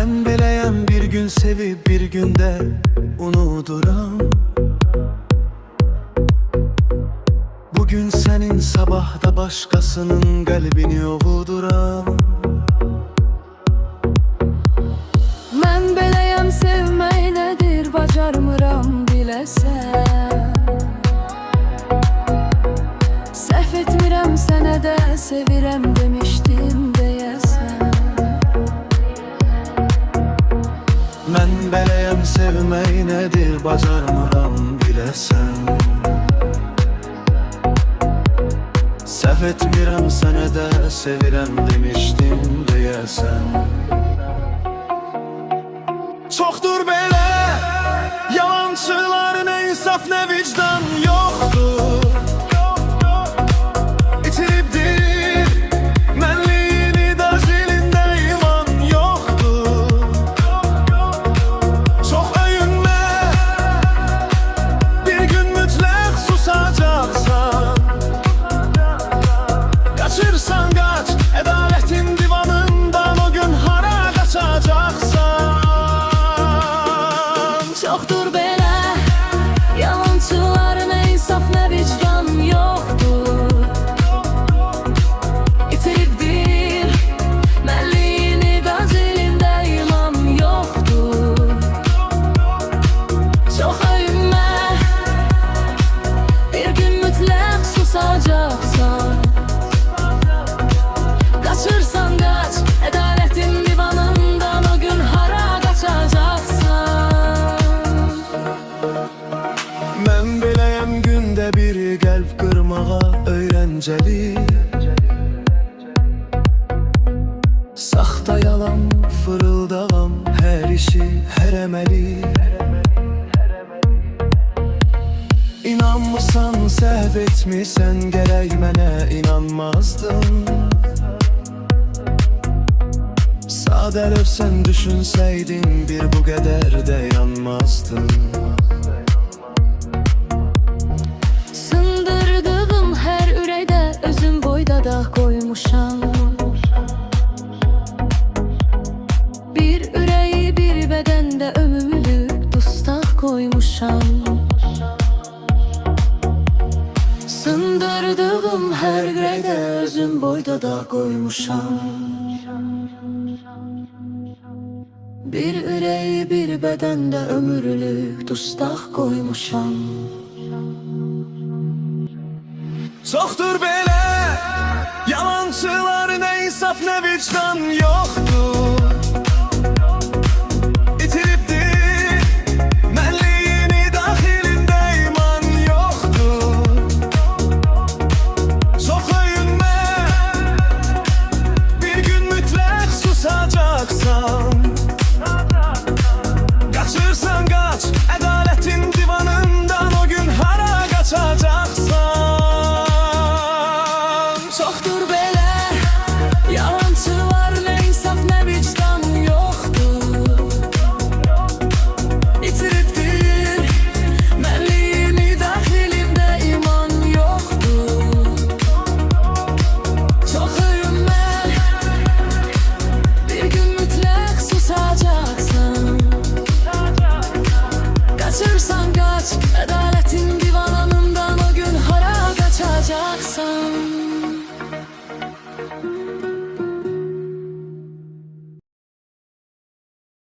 Mən beləyəm, bir gün sevib bir gündə unuduram. Bugün sənin, sabahda başqasının qəlbini ovuduram. Mən beləyəm, sevmək nədir bacarmıram biləsən. Səhv etmirəm, sənə də sevirəm demişdim deyəsən. Mən beləyəm, sevmək nədir bacarmıram biləsən. Səhv etmirəm, sənə də sevirəm demişdim deyəsən. Çoxdur belə yalançılar, nə insaf nə vicdan yoxdur. İtiribdir mənliyini də, zilində iman yoxdur. Çox öyünmə, bir gün mütləq susacaqsan. Kaçırsan kaç, ədaletin divanından o gün hara qaçacaqsan. Çoxdur belə yalançılar, nə insaf nə vicdan yoxdur. İtiribdir mənliyini də, zilində iman yoxdur. Çox öyünmə, bir gün mütləq susacaqsan. Kaçırsan kaç, ədaletin divanından o gün hara qaçacaqsan. Mən beləyəm, gündə bir qəlb qırmağa öyrəncəli. Saxta yalan fırıldağam, hər işi, hər əməli. İnanmısan, səhv etmisən, gərək mənə inanmazdın. Sadəlövsən, düşünsəydin, bir bu qədər də yanmazdın. Sındırdığım hər ürəkdə özüm boyda da qoymuşam. Bir ürəyi bir bədəndə ömürlük dustaq qoymuşam. Sındırdığım hər ürəkdə özüm boyda da qoymuşam. Bir ürəyi bir bədəndə ömürlük dustaq qoymuşam. Çoxdur belə yalançılar, nə insaf nə vicdan yox.